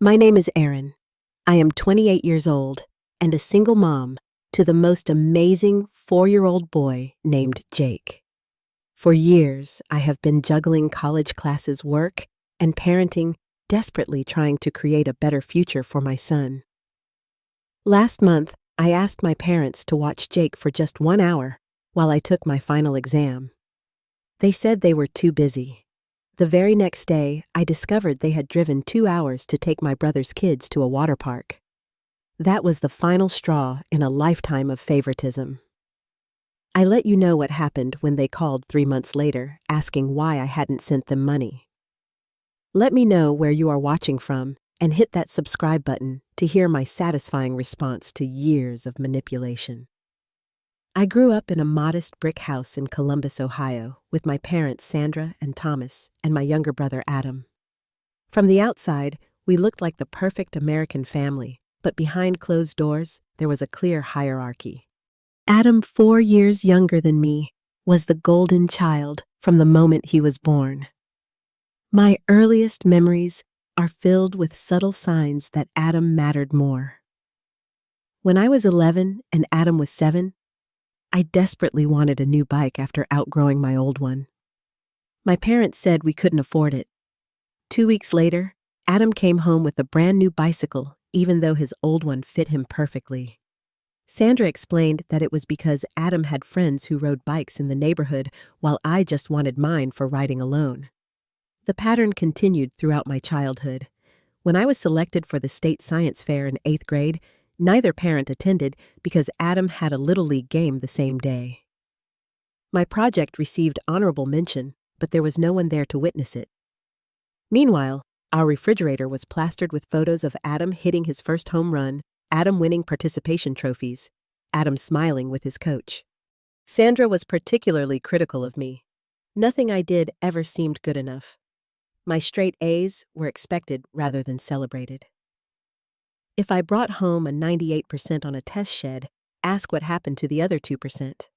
My name is Erin. I am 28 years old and a single mom to the most amazing 4-year-old boy named Jake. For years, I have been juggling college classes, work, and parenting, desperately trying to create a better future for my son. Last month, I asked my parents to watch Jake for just 1 hour while I took my final exam. They said they were too busy. The very next day, I discovered they had driven 2 hours to take my brother's kids to a water park. That was the final straw in a lifetime of favoritism. I let you know what happened when they called 3 months later, asking why I hadn't sent them money. Let me know where you are watching from and hit that subscribe button to hear my satisfying response to years of manipulation. I grew up in a modest brick house in Columbus, Ohio, with my parents Sandra and Thomas and my younger brother Adam. From the outside, we looked like the perfect American family, but behind closed doors, there was a clear hierarchy. Adam, 4 years younger than me, was the golden child from the moment he was born. My earliest memories are filled with subtle signs that Adam mattered more. When I was 11 and Adam was 7, I desperately wanted a new bike after outgrowing my old one. My parents said we couldn't afford it. 2 weeks later, Adam came home with a brand new bicycle, even though his old one fit him perfectly. Sandra explained that it was because Adam had friends who rode bikes in the neighborhood while I just wanted mine for riding alone. The pattern continued throughout my childhood. When I was selected for the state science fair in 8th grade, neither parent attended because Adam had a Little League game the same day. My project received honorable mention, but there was no one there to witness it. Meanwhile, our refrigerator was plastered with photos of Adam hitting his first home run, Adam winning participation trophies, Adam smiling with his coach. Sandra was particularly critical of me. Nothing I did ever seemed good enough. My straight A's were expected rather than celebrated. If I brought home a 98% on a test shed, ask what happened to the other 2%.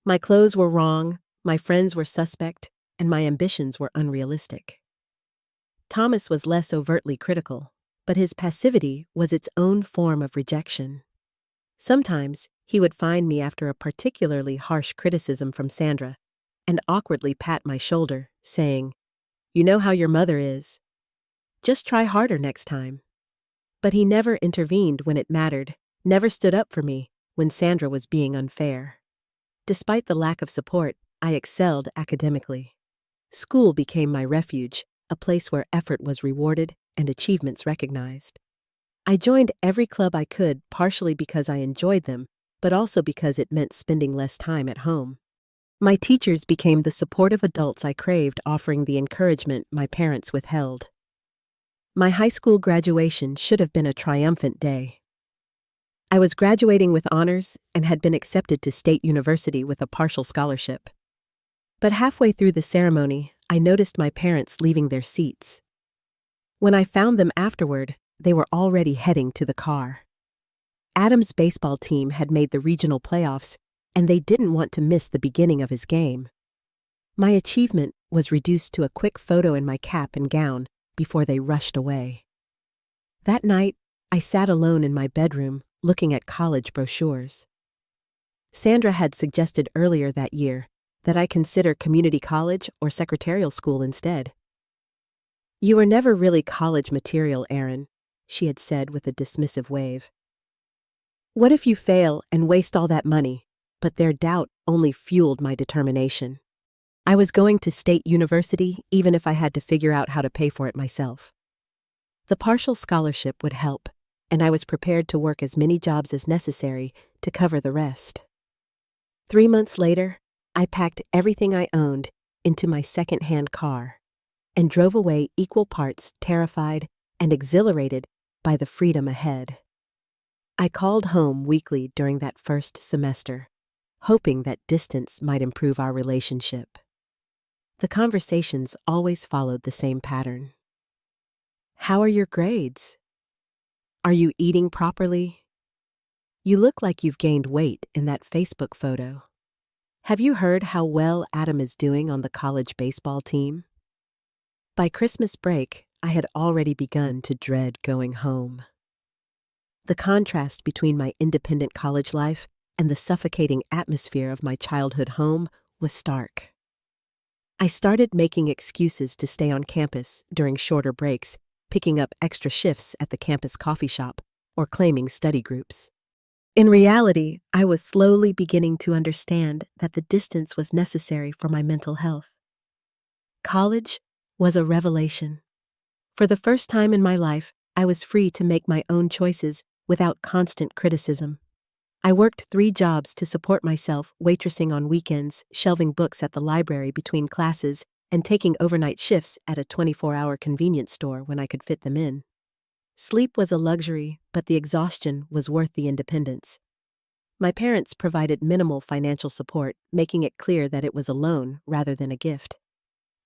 My clothes were wrong, my friends were suspect, and my ambitions were unrealistic. Thomas was less overtly critical, but his passivity was its own form of rejection. Sometimes he would find me after a particularly harsh criticism from Sandra and awkwardly pat my shoulder, saying, "You know how your mother is. Just try harder next time." But he never intervened when it mattered, never stood up for me when Sandra was being unfair. Despite the lack of support, I excelled academically. School became my refuge, a place where effort was rewarded and achievements recognized. I joined every club I could, partially because I enjoyed them, but also because it meant spending less time at home. My teachers became the supportive adults I craved, offering the encouragement my parents withheld. My high school graduation should have been a triumphant day. I was graduating with honors and had been accepted to State University with a partial scholarship. But halfway through the ceremony, I noticed my parents leaving their seats. When I found them afterward, they were already heading to the car. Adam's baseball team had made the regional playoffs, and they didn't want to miss the beginning of his game. My achievement was reduced to a quick photo in my cap and gown before they rushed away. That night, I sat alone in my bedroom looking at college brochures. Sandra had suggested earlier that year that I consider community college or secretarial school instead. "You were never really college material, Erin," she had said with a dismissive wave. "What if you fail and waste all that money?" But their doubt only fueled my determination. I was going to State University even if I had to figure out how to pay for it myself. The partial scholarship would help, and I was prepared to work as many jobs as necessary to cover the rest. 3 months later, I packed everything I owned into my second-hand car and drove away equal parts terrified and exhilarated by the freedom ahead. I called home weekly during that first semester, hoping that distance might improve our relationship. The conversations always followed the same pattern. "How are your grades? Are you eating properly? You look like you've gained weight in that Facebook photo. Have you heard how well Adam is doing on the college baseball team?" By Christmas break, I had already begun to dread going home. The contrast between my independent college life and the suffocating atmosphere of my childhood home was stark. I started making excuses to stay on campus during shorter breaks, picking up extra shifts at the campus coffee shop, or claiming study groups. In reality, I was slowly beginning to understand that the distance was necessary for my mental health. College was a revelation. For the first time in my life, I was free to make my own choices without constant criticism. I worked 3 jobs to support myself, waitressing on weekends, shelving books at the library between classes, and taking overnight shifts at a 24-hour convenience store when I could fit them in. Sleep was a luxury, but the exhaustion was worth the independence. My parents provided minimal financial support, making it clear that it was a loan rather than a gift.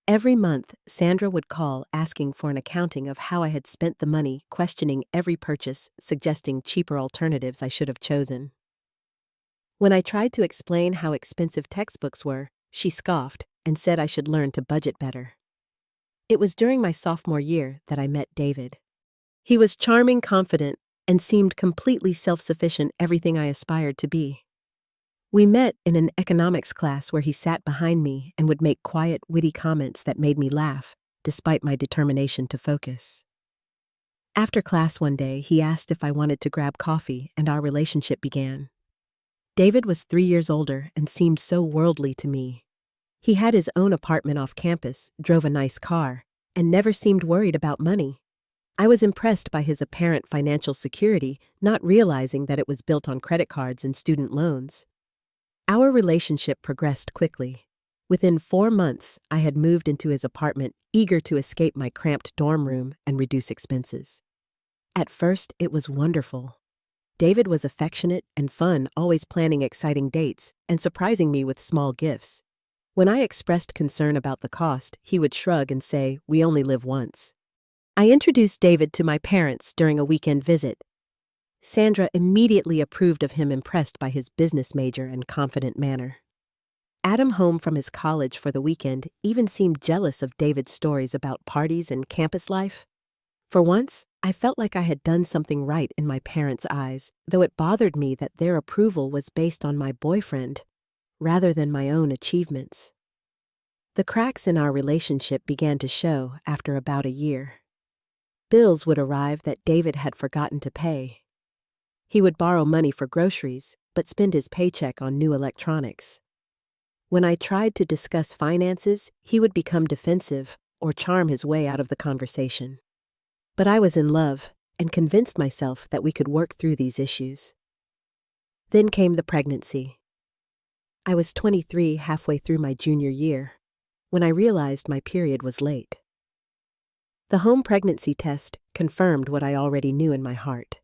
Every month, Sandra would call asking for an accounting of how I had spent the money, questioning every purchase, suggesting cheaper alternatives I should have chosen. When I tried to explain how expensive textbooks were, she scoffed and said I should learn to budget better. It was during my sophomore year that I met David. He was charming, confident, and seemed completely self-sufficient, everything I aspired to be. We met in an economics class where he sat behind me and would make quiet, witty comments that made me laugh, despite my determination to focus. After class one day, he asked if I wanted to grab coffee, and our relationship began. David was 3 years older and seemed so worldly to me. He had his own apartment off campus, drove a nice car, and never seemed worried about money. I was impressed by his apparent financial security, not realizing that it was built on credit cards and student loans. Our relationship progressed quickly. Within 4 months, I had moved into his apartment, eager to escape my cramped dorm room and reduce expenses. At first, it was wonderful. David was affectionate and fun, always planning exciting dates and surprising me with small gifts. When I expressed concern about the cost, he would shrug and say, "We only live once." I introduced David to my parents during a weekend visit. Sandra immediately approved of him, impressed by his business major and confident manner. Adam, home from his college for the weekend, even seemed jealous of David's stories about parties and campus life. For once, I felt like I had done something right in my parents' eyes, though it bothered me that their approval was based on my boyfriend, rather than my own achievements. The cracks in our relationship began to show after about a year. Bills would arrive that David had forgotten to pay. He would borrow money for groceries, but spend his paycheck on new electronics. When I tried to discuss finances, he would become defensive or charm his way out of the conversation. But I was in love and convinced myself that we could work through these issues. Then came the pregnancy. I was 23, halfway through my junior year, when I realized my period was late. The home pregnancy test confirmed what I already knew in my heart.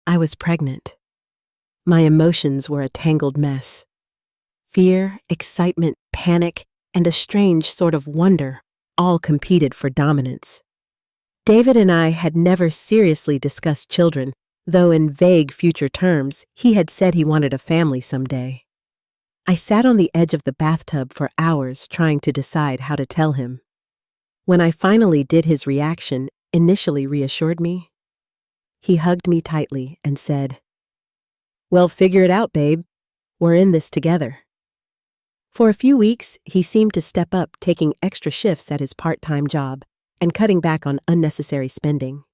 I was pregnant. My emotions were a tangled mess. Fear, excitement, panic, and a strange sort of wonder all competed for dominance. David and I had never seriously discussed children, though in vague future terms, he had said he wanted a family someday. I sat on the edge of the bathtub for hours trying to decide how to tell him. When I finally did, his reaction initially reassured me. He hugged me tightly and said, "Well, figure it out, babe. We're in this together." For a few weeks, he seemed to step up, taking extra shifts at his part-time job and cutting back on unnecessary spending.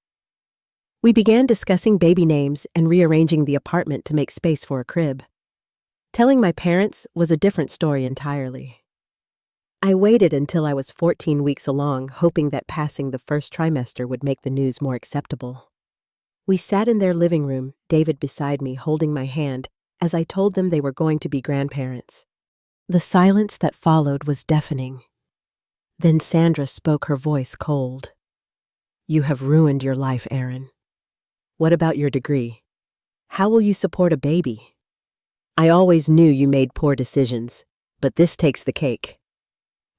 We began discussing baby names and rearranging the apartment to make space for a crib. Telling my parents was a different story entirely. I waited until I was 14 weeks along, hoping that passing the first trimester would make the news more acceptable. We sat in their living room, David beside me holding my hand, as I told them they were going to be grandparents. The silence that followed was deafening. Then Sandra spoke, her voice cold. "You have ruined your life, Erin. What about your degree? How will you support a baby? I always knew you made poor decisions, but this takes the cake."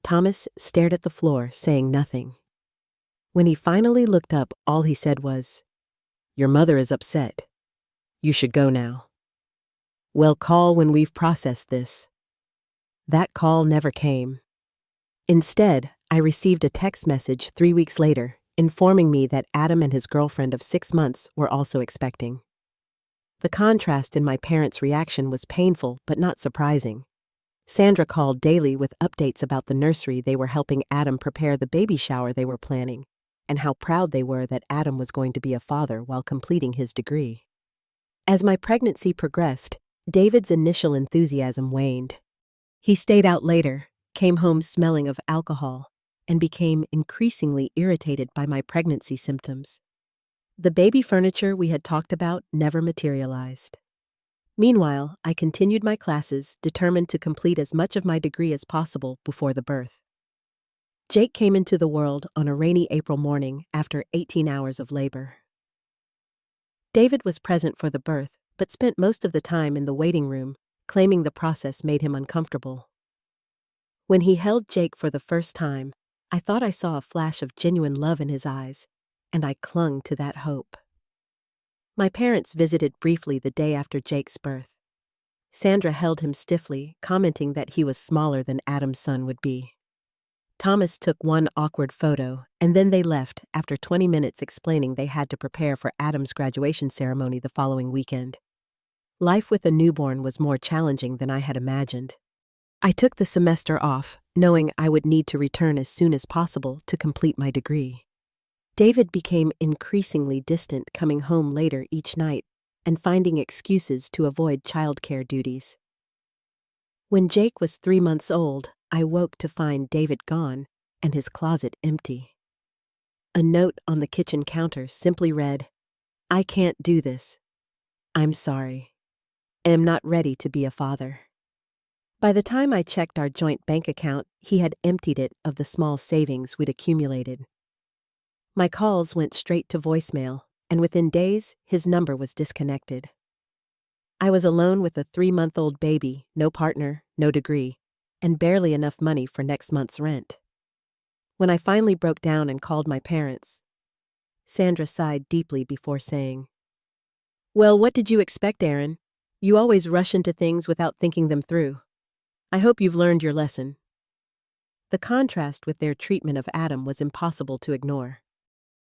Thomas stared at the floor, saying nothing. When he finally looked up, all he said was, "Your mother is upset. You should go now." "Well, call when we've processed this." That call never came. Instead, I received a text message 3 weeks later, informing me that Adam and his girlfriend of 6 months were also expecting. The contrast in my parents' reaction was painful but not surprising. Sandra called daily with updates about the nursery they were helping Adam prepare the baby shower they were planning, and how proud they were that Adam was going to be a father while completing his degree. As my pregnancy progressed, David's initial enthusiasm waned. He stayed out later, came home smelling of alcohol, and became increasingly irritated by my pregnancy symptoms. The baby furniture we had talked about never materialized. Meanwhile, I continued my classes, determined to complete as much of my degree as possible before the birth. Jake came into the world on a rainy April morning after 18 hours of labor. David was present for the birth, but spent most of the time in the waiting room, claiming the process made him uncomfortable. When he held Jake for the first time, I thought I saw a flash of genuine love in his eyes, and I clung to that hope. My parents visited briefly the day after Jake's birth. Sandra held him stiffly, commenting that he was smaller than Adam's son would be. Thomas took one awkward photo, and then they left after 20 minutes explaining they had to prepare for Adam's graduation ceremony the following weekend. Life with a newborn was more challenging than I had imagined. I took the semester off, knowing I would need to return as soon as possible to complete my degree. David became increasingly distant, coming home later each night and finding excuses to avoid childcare duties. When Jake was 3 months old, I woke to find David gone and his closet empty. A note on the kitchen counter simply read, "I can't do this. I'm sorry. Am not ready to be a father." By the time I checked our joint bank account, he had emptied it of the small savings we'd accumulated. My calls went straight to voicemail, and within days, his number was disconnected. I was alone with a 3-month-old baby, no partner, no degree, and barely enough money for next month's rent. When I finally broke down and called my parents, Sandra sighed deeply before saying, "Well, what did you expect, Erin? You always rush into things without thinking them through. I hope you've learned your lesson." The contrast with their treatment of Adam was impossible to ignore.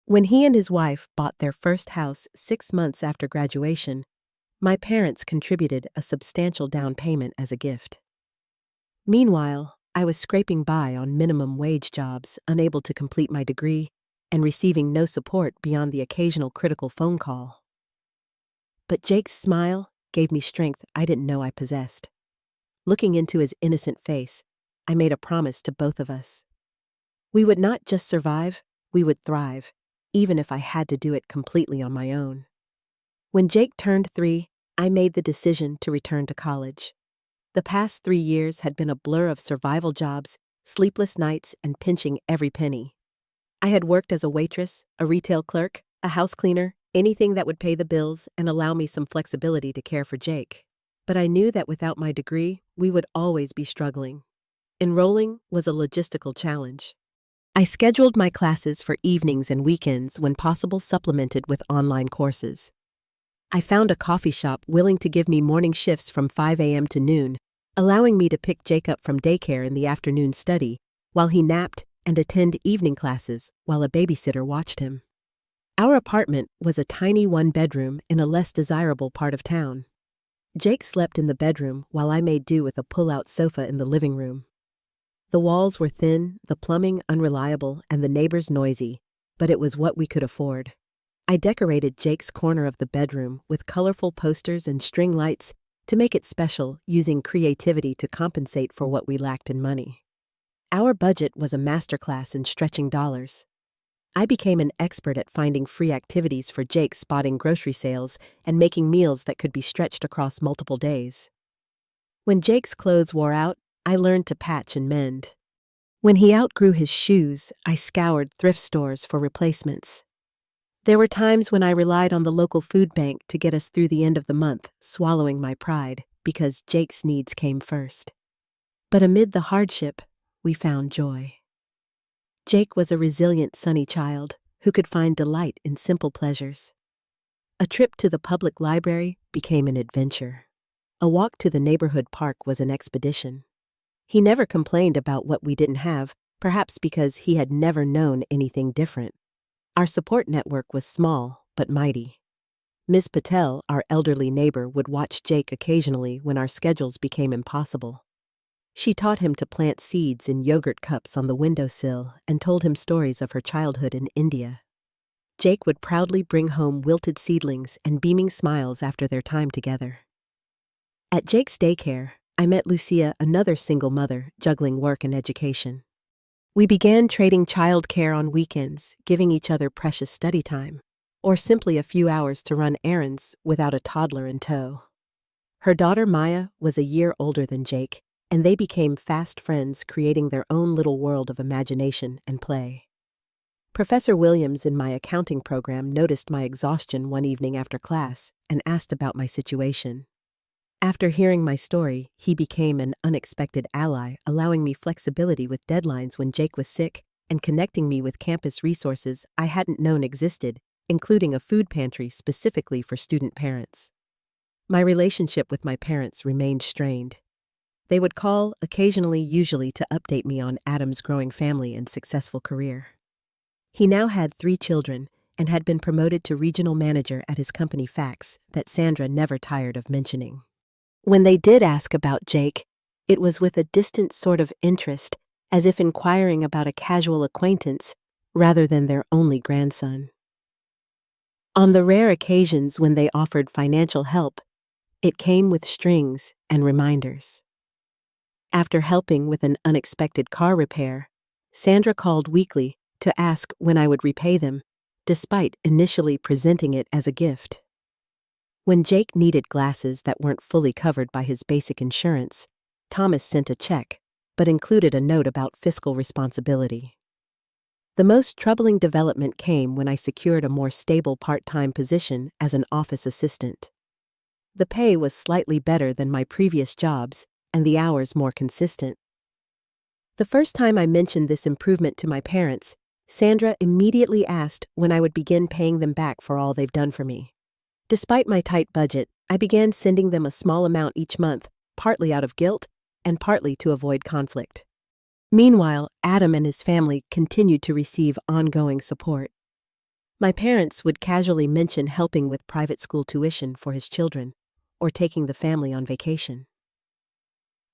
When he and his wife bought their first house 6 months after graduation, my parents contributed a substantial down payment as a gift. Meanwhile, I was scraping by on minimum wage jobs, unable to complete my degree, and receiving no support beyond the occasional critical phone call. But Jake's smile gave me strength I didn't know I possessed. Looking into his innocent face, I made a promise to both of us. We would not just survive, we would thrive, even if I had to do it completely on my own. When Jake turned 3, I made the decision to return to college. The past 3 years had been a blur of survival jobs, sleepless nights, and pinching every penny. I had worked as a waitress, a retail clerk, a house cleaner, anything that would pay the bills and allow me some flexibility to care for Jake. But I knew that without my degree, we would always be struggling. Enrolling was a logistical challenge. I scheduled my classes for evenings and weekends when possible, supplemented with online courses. I found a coffee shop willing to give me morning shifts from 5 a.m. to noon, allowing me to pick Jake up from daycare in the afternoon study, while he napped, and attend evening classes while a babysitter watched him. Our apartment was a tiny 1-bedroom in a less desirable part of town. Jake slept in the bedroom while I made do with a pull-out sofa in the living room. The walls were thin, the plumbing unreliable, and the neighbors noisy, but it was what we could afford. I decorated Jake's corner of the bedroom with colorful posters and string lights to make it special, using creativity to compensate for what we lacked in money. Our budget was a masterclass in stretching dollars. I became an expert at finding free activities for Jake, spotting grocery sales, and making meals that could be stretched across multiple days. When Jake's clothes wore out, I learned to patch and mend. When he outgrew his shoes, I scoured thrift stores for replacements. There were times when I relied on the local food bank to get us through the end of the month, swallowing my pride, because Jake's needs came first. But amid the hardship, we found joy. Jake was a resilient, sunny child who could find delight in simple pleasures. A trip to the public library became an adventure. A walk to the neighborhood park was an expedition. He never complained about what we didn't have, perhaps because he had never known anything different. Our support network was small but mighty. Ms. Patel, our elderly neighbor, would watch Jake occasionally when our schedules became impossible. She taught him to plant seeds in yogurt cups on the windowsill and told him stories of her childhood in India. Jake would proudly bring home wilted seedlings and beaming smiles after their time together. At Jake's daycare, I met Lucia, another single mother juggling work and education. We began trading childcare on weekends, giving each other precious study time, or simply a few hours to run errands without a toddler in tow. Her daughter Maya was a year older than Jake, and they became fast friends, creating their own little world of imagination and play. Professor Williams in my accounting program noticed my exhaustion one evening after class and asked about my situation. After hearing my story, he became an unexpected ally, allowing me flexibility with deadlines when Jake was sick and connecting me with campus resources I hadn't known existed, including a food pantry specifically for student parents. My relationship with my parents remained strained. They would call occasionally, usually to update me on Adam's growing family and successful career. He now had 3 children and had been promoted to regional manager at his company Fax that Sandra never tired of mentioning. When they did ask about Jake, it was with a distant sort of interest, as if inquiring about a casual acquaintance rather than their only grandson. On the rare occasions when they offered financial help, it came with strings and reminders. After helping with an unexpected car repair, Sandra called weekly to ask when I would repay them, despite initially presenting it as a gift. When Jake needed glasses that weren't fully covered by his basic insurance, Thomas sent a check, but included a note about fiscal responsibility. The most troubling development came when I secured a more stable part-time position as an office assistant. The pay was slightly better than my previous jobs, and the hours more consistent. The first time I mentioned this improvement to my parents, Sandra immediately asked when I would begin paying them back for all they've done for me. Despite my tight budget, I began sending them a small amount each month, partly out of guilt and partly to avoid conflict. Meanwhile, Adam and his family continued to receive ongoing support. My parents would casually mention helping with private school tuition for his children or taking the family on vacation.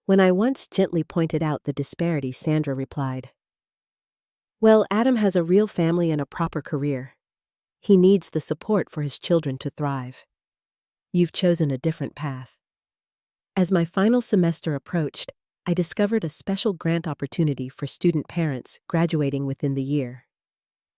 When I once gently pointed out the disparity, Sandra replied, "Well, Adam has a real family and a proper career. He needs the support for his children to thrive. You've chosen a different path." As my final semester approached, I discovered a special grant opportunity for student parents graduating within the year.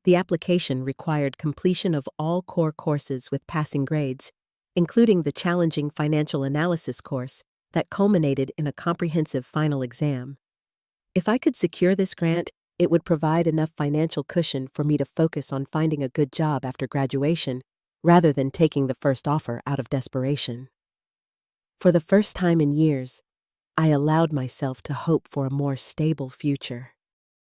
The application required completion of all core courses with passing grades, including the challenging financial analysis course that culminated in a comprehensive final exam. If I could secure this grant, it would provide enough financial cushion for me to focus on finding a good job after graduation, rather than taking the first offer out of desperation. For the first time in years, I allowed myself to hope for a more stable future.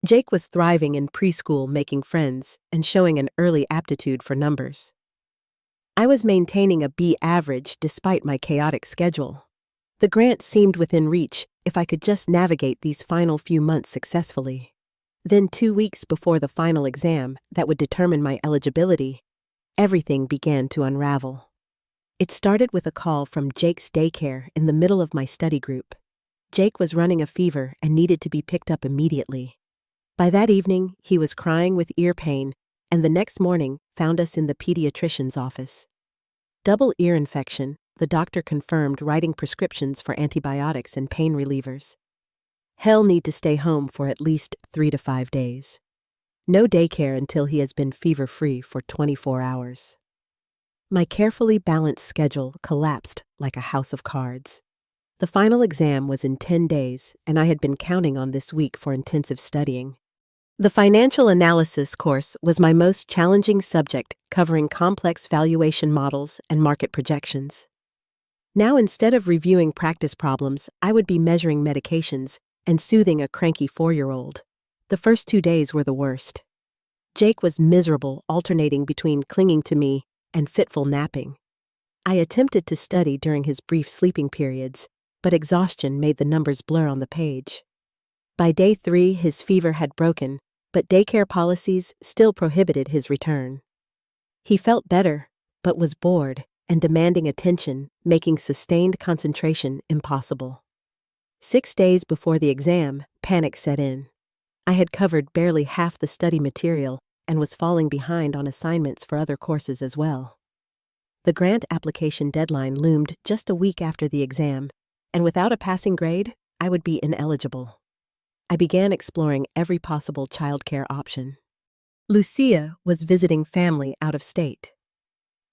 Jake was thriving in preschool, making friends and showing an early aptitude for numbers. I was maintaining a B average despite my chaotic schedule. The grant seemed within reach if I could just navigate these final few months successfully. Then 2 weeks before the final exam that would determine my eligibility, everything began to unravel. It started with a call from Jake's daycare in the middle of my study group. Jake was running a fever and needed to be picked up immediately. By that evening, he was crying with ear pain, and the next morning found us in the pediatrician's office. Double ear infection, the doctor confirmed, writing prescriptions for antibiotics and pain relievers. He'll need to stay home for at least 3 to 5 days. No daycare until he has been fever-free for 24 hours. My carefully balanced schedule collapsed like a house of cards. The final exam was in 10 days, and I had been counting on this week for intensive studying. The financial analysis course was my most challenging subject, covering complex valuation models and market projections. Now, instead of reviewing practice problems, I would be measuring medications and soothing a cranky 4-year-old. The first 2 days were the worst. Jake was miserable, alternating between clinging to me and fitful napping. I attempted to study during his brief sleeping periods, but exhaustion made the numbers blur on the page. By day 3, his fever had broken, but daycare policies still prohibited his return. He felt better, but was bored and demanding attention, making sustained concentration impossible. 6 days before the exam, panic set in. I had covered barely half the study material and was falling behind on assignments for other courses as well. The grant application deadline loomed just a week after the exam, and without a passing grade, I would be ineligible. I began exploring every possible childcare option. Lucia was visiting family out of state.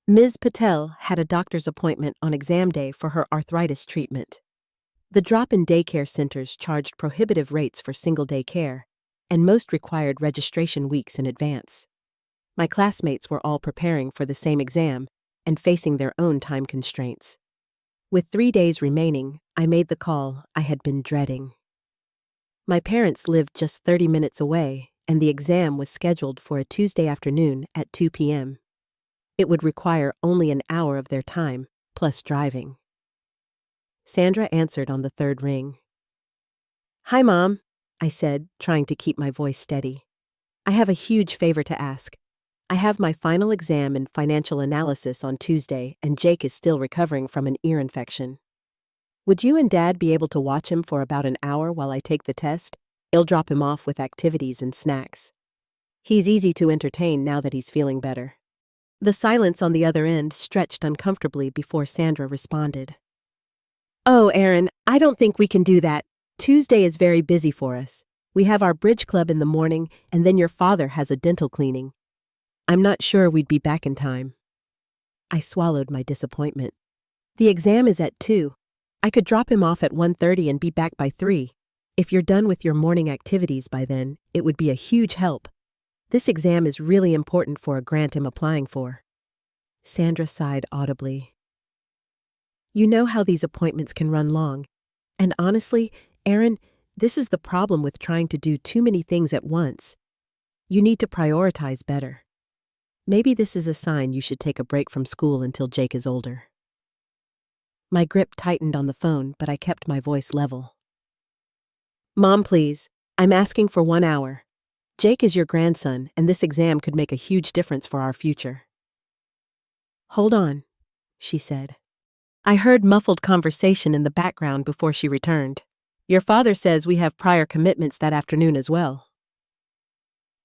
Ms. Patel had a doctor's appointment on exam day for her arthritis treatment. The drop-in daycare centers charged prohibitive rates for single-day care, and most required registration weeks in advance. My classmates were all preparing for the same exam and facing their own time constraints. With 3 days remaining, I made the call I had been dreading. My parents lived just 30 minutes away, and the exam was scheduled for a Tuesday afternoon at 2 p.m. It would require only an hour of their time, plus driving. Sandra answered on the third ring. "Hi, Mom," I said, trying to keep my voice steady. "I have a huge favor to ask. I have my final exam in financial analysis on Tuesday, and Jake is still recovering from an ear infection. Would you and Dad be able to watch him for about an hour while I take the test? I'll drop him off with activities and snacks. He's easy to entertain now that he's feeling better." The silence on the other end stretched uncomfortably before Sandra responded. "Oh, Erin, I don't think we can do that. Tuesday is very busy for us. We have our bridge club in the morning, and then your father has a dental cleaning. I'm not sure we'd be back in time." I swallowed my disappointment. "The exam is at 2. I could drop him off at 1:30 and be back by 3. If you're done with your morning activities by then, it would be a huge help. This exam is really important for a grant I'm applying for." Sandra sighed audibly. "You know how these appointments can run long. And honestly, Erin, this is the problem with trying to do too many things at once. You need to prioritize better. Maybe this is a sign you should take a break from school until Jake is older." My grip tightened on the phone, but I kept my voice level. "Mom, please, I'm asking for 1 hour. Jake is your grandson, and this exam could make a huge difference for our future." "Hold on," she said. I heard muffled conversation in the background before she returned. "Your father says we have prior commitments that afternoon as well."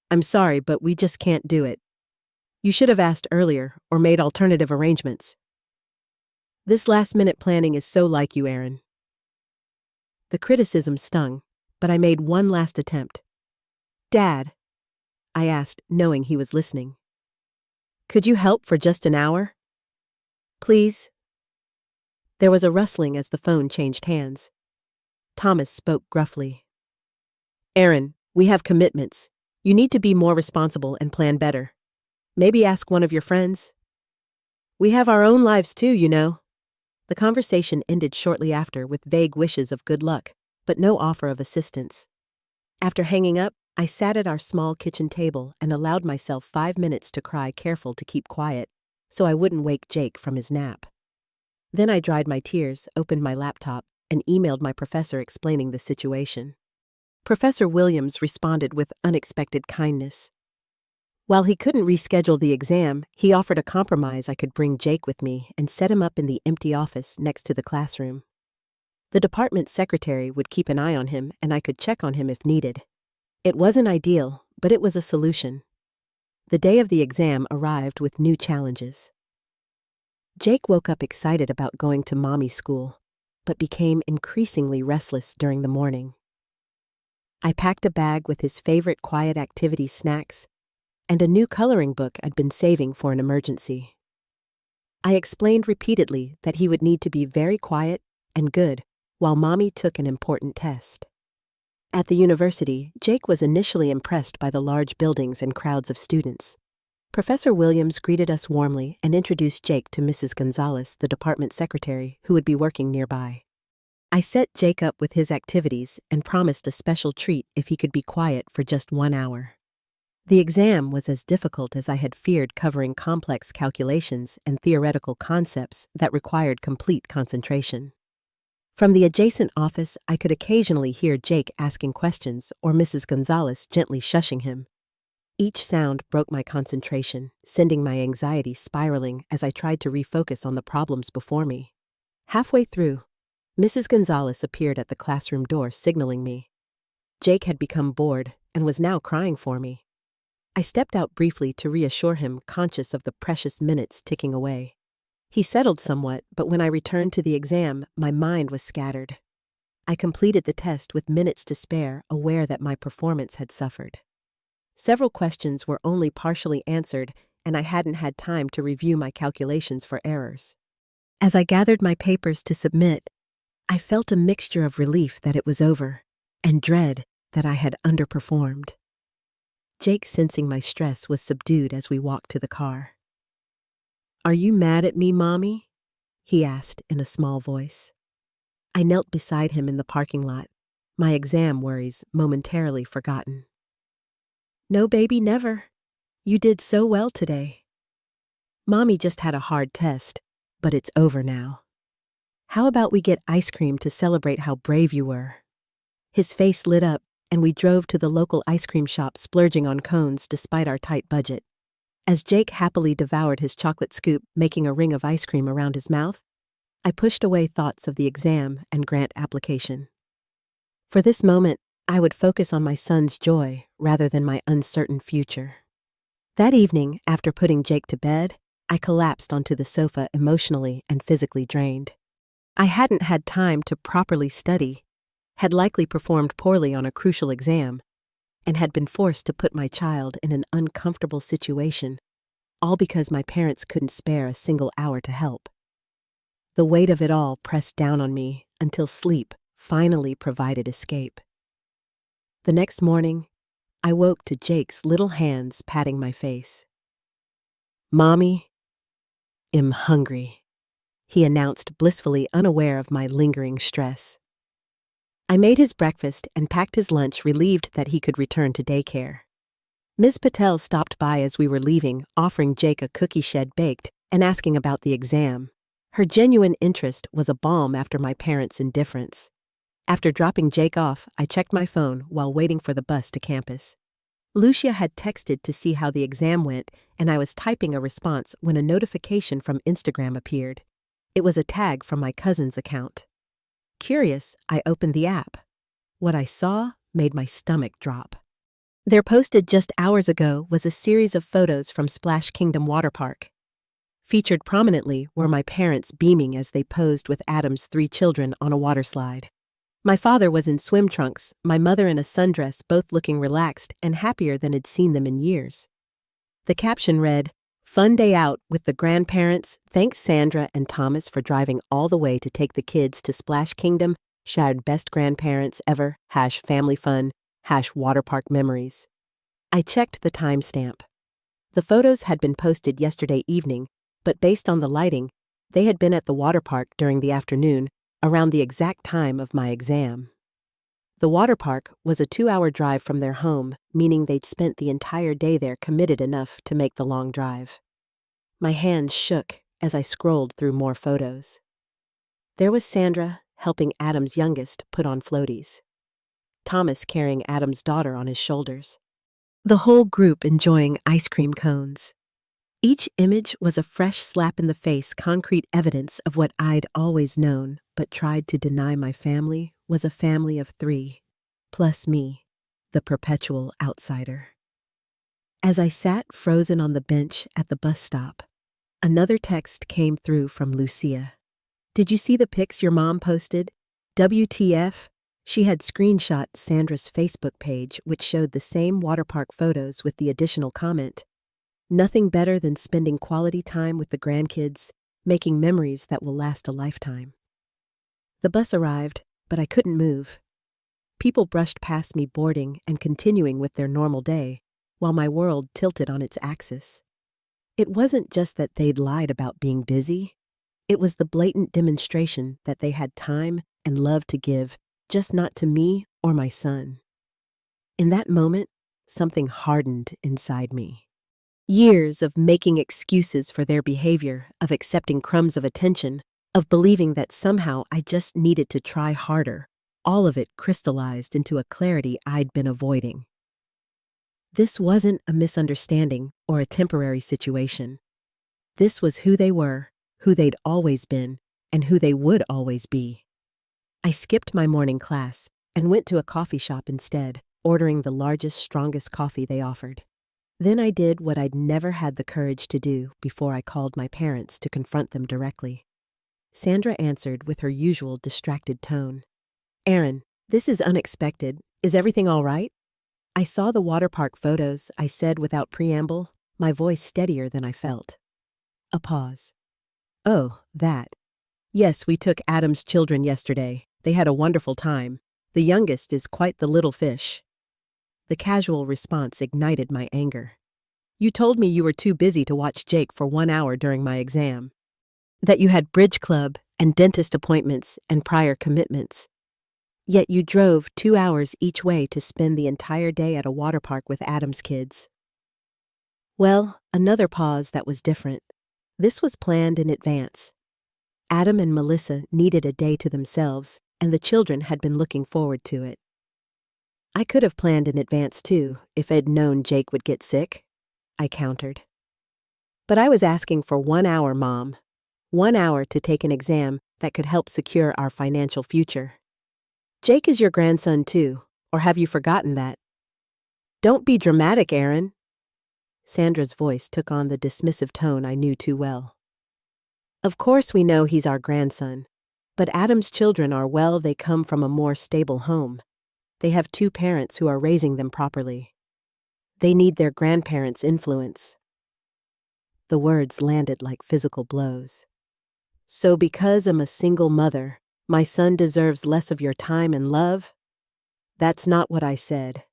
"I'm sorry, but we just can't do it. You should have asked earlier or made alternative arrangements. This last-minute planning is so like you, Erin." The criticism stung, but I made one last attempt. "Dad," I asked, knowing he was listening, "could you help for just an hour? Please?" There was a rustling as the phone changed hands. Thomas spoke gruffly. "Erin, we have commitments. You need to be more responsible and plan better. Maybe ask one of your friends. We have our own lives too, you know." The conversation ended shortly after with vague wishes of good luck, but no offer of assistance. After hanging up, I sat at our small kitchen table and allowed myself 5 minutes to cry, careful to keep quiet, so I wouldn't wake Jake from his nap. Then I dried my tears, opened my laptop, and emailed my professor explaining the situation. Professor Williams responded with unexpected kindness. While he couldn't reschedule the exam, he offered a compromise. I could bring Jake with me and set him up in the empty office next to the classroom. The department secretary would keep an eye on him, and I could check on him if needed. It wasn't ideal, but it was a solution. The day of the exam arrived with new challenges. Jake woke up excited about going to mommy's school, but became increasingly restless during the morning. I packed a bag with his favorite quiet activity snacks and a new coloring book I'd been saving for an emergency. I explained repeatedly that he would need to be very quiet and good while Mommy took an important test. At the university, Jake was initially impressed by the large buildings and crowds of students. Professor Williams greeted us warmly and introduced Jake to Mrs. Gonzalez, the department secretary, who would be working nearby. I set Jake up with his activities and promised a special treat if he could be quiet for just 1 hour. The exam was as difficult as I had feared, covering complex calculations and theoretical concepts that required complete concentration. From the adjacent office, I could occasionally hear Jake asking questions or Mrs. Gonzalez gently shushing him. Each sound broke my concentration, sending my anxiety spiraling as I tried to refocus on the problems before me. Halfway through, Mrs. Gonzalez appeared at the classroom door, signaling me. Jake had become bored and was now crying for me. I stepped out briefly to reassure him, conscious of the precious minutes ticking away. He settled somewhat, but when I returned to the exam, my mind was scattered. I completed the test with minutes to spare, aware that my performance had suffered. Several questions were only partially answered, and I hadn't had time to review my calculations for errors. As I gathered my papers to submit, I felt a mixture of relief that it was over and dread that I had underperformed. Jake, sensing my stress, was subdued as we walked to the car. "Are you mad at me, Mommy?" he asked in a small voice. I knelt beside him in the parking lot, my exam worries momentarily forgotten. "No, baby, never. You did so well today. Mommy just had a hard test, but it's over now. How about we get ice cream to celebrate how brave you were?" His face lit up, and we drove to the local ice cream shop, splurging on cones despite our tight budget. As Jake happily devoured his chocolate scoop, making a ring of ice cream around his mouth, I pushed away thoughts of the exam and grant application. For this moment, I would focus on my son's joy rather than my uncertain future. That evening, after putting Jake to bed, I collapsed onto the sofa, emotionally and physically drained. I hadn't had time to properly study, had likely performed poorly on a crucial exam, and had been forced to put my child in an uncomfortable situation, all because my parents couldn't spare a single hour to help. The weight of it all pressed down on me until sleep finally provided escape. The next morning, I woke to Jake's little hands patting my face. "Mommy, I'm hungry," he announced, blissfully unaware of my lingering stress. I made his breakfast and packed his lunch, relieved that he could return to daycare. Ms. Patel stopped by as we were leaving, offering Jake a cookie shed baked and asking about the exam. Her genuine interest was a balm after my parents' indifference. After dropping Jake off, I checked my phone while waiting for the bus to campus. Lucia had texted to see how the exam went, and I was typing a response when a notification from Instagram appeared. It was a tag from my cousin's account. Curious, I opened the app. What I saw made my stomach drop. There, posted just hours ago, was a series of photos from Splash Kingdom waterpark. Featured prominently were my parents beaming as they posed with Adam's 3 children on a water slide. My father was in swim trunks, my mother in a sundress, both looking relaxed and happier than I'd seen them in years. The caption read, "Fun day out with the grandparents. Thanks Sandra and Thomas for driving all the way to take the kids to Splash Kingdom. Shared best grandparents ever. #family fun. #waterpark memories." I checked the timestamp. The photos had been posted yesterday evening, but based on the lighting, they had been at the water park during the afternoon, around the exact time of my exam. The water park was a 2-hour drive from their home, meaning they'd spent the entire day there, committed enough to make the long drive. My hands shook as I scrolled through more photos. There was Sandra helping Adam's youngest put on floaties. Thomas carrying Adam's daughter on his shoulders. The whole group enjoying ice cream cones. Each image was a fresh slap in the face, concrete evidence of what I'd always known, but tried to deny my family was a family of 3, plus me, the perpetual outsider. As I sat frozen on the bench at the bus stop, another text came through from Lucia. "Did you see the pics your mom posted? WTF?" She had screenshot Sandra's Facebook page, which showed the same waterpark photos with the additional comment, "Nothing better than spending quality time with the grandkids, making memories that will last a lifetime." The bus arrived, but I couldn't move. People brushed past me, boarding and continuing with their normal day, while my world tilted on its axis. It wasn't just that they'd lied about being busy. It was the blatant demonstration that they had time and love to give, just not to me or my son. In that moment, something hardened inside me. Years of making excuses for their behavior, of accepting crumbs of attention, of believing that somehow I just needed to try harder. All of it crystallized into a clarity I'd been avoiding. This wasn't a misunderstanding or a temporary situation. This was who they were, who they'd always been, and who they would always be. I skipped my morning class and went to a coffee shop instead, ordering the largest, strongest coffee they offered. Then I did what I'd never had the courage to do before I called my parents to confront them directly. Sandra answered with her usual distracted tone. "Erin, this is unexpected. Is everything all right?" I saw the waterpark photos, I said without preamble, my voice steadier than I felt. A pause. "Oh, that. Yes, we took Adam's children yesterday. They had a wonderful time. The youngest is quite the little fish." The casual response ignited my anger. "You told me you were too busy to watch Jake for 1 hour during my exam. That you had bridge club and dentist appointments and prior commitments. Yet you drove 2 hours each way to spend the entire day at a water park with Adam's kids." Well, another pause that was different. This was planned in advance. Adam and Melissa needed a day to themselves, and the children had been looking forward to it. I could have planned in advance too, if I'd known Jake would get sick, I countered. But I was asking for 1 hour, Mom. 1 hour to take an exam that could help secure our financial future. Jake is your grandson too, or have you forgotten that? Don't be dramatic, Erin. Sandra's voice took on the dismissive tone I knew too well. Of course we know he's our grandson, but Adam's children are, well, they come from a more stable home. They have 2 parents who are raising them properly. They need their grandparents' influence. The words landed like physical blows. So because I'm a single mother, my son deserves less of your time and love? That's not what I said.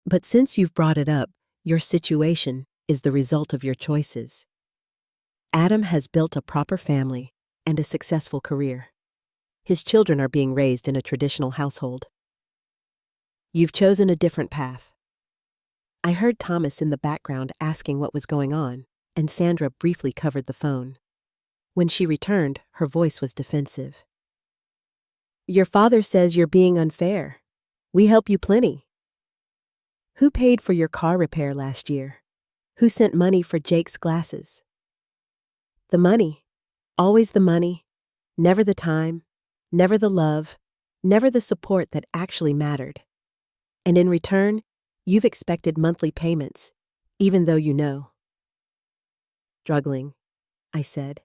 But since you've brought it up, your situation is the result of your choices. Adam has built a proper family and a successful career. His children are being raised in a traditional household. You've chosen a different path. I heard Thomas in the background asking what was going on, and Sandra briefly covered the phone. When she returned, her voice was defensive. Your father says you're being unfair. We help you plenty. Who paid for your car repair last year? Who sent money for Jake's glasses? The money. Always the money. Never the time. Never the love. Never the support that actually mattered. And in return, you've expected monthly payments, even though you know. Struggling, I said.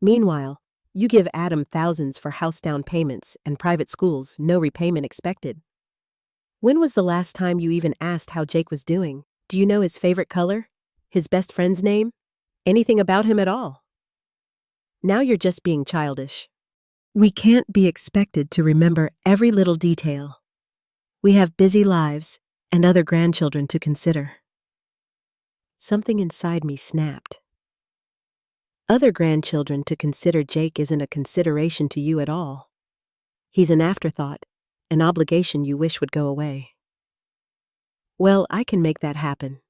Meanwhile, you give Adam thousands for house down payments and private schools, no repayment expected. When was the last time you even asked how Jake was doing? Do you know his favorite color? His best friend's name? Anything about him at all? Now you're just being childish. We can't be expected to remember every little detail. We have busy lives and other grandchildren to consider. Something inside me snapped. Other grandchildren to consider. Jake isn't a consideration to you at all. He's an afterthought, an obligation you wish would go away. Well, I can make that happen.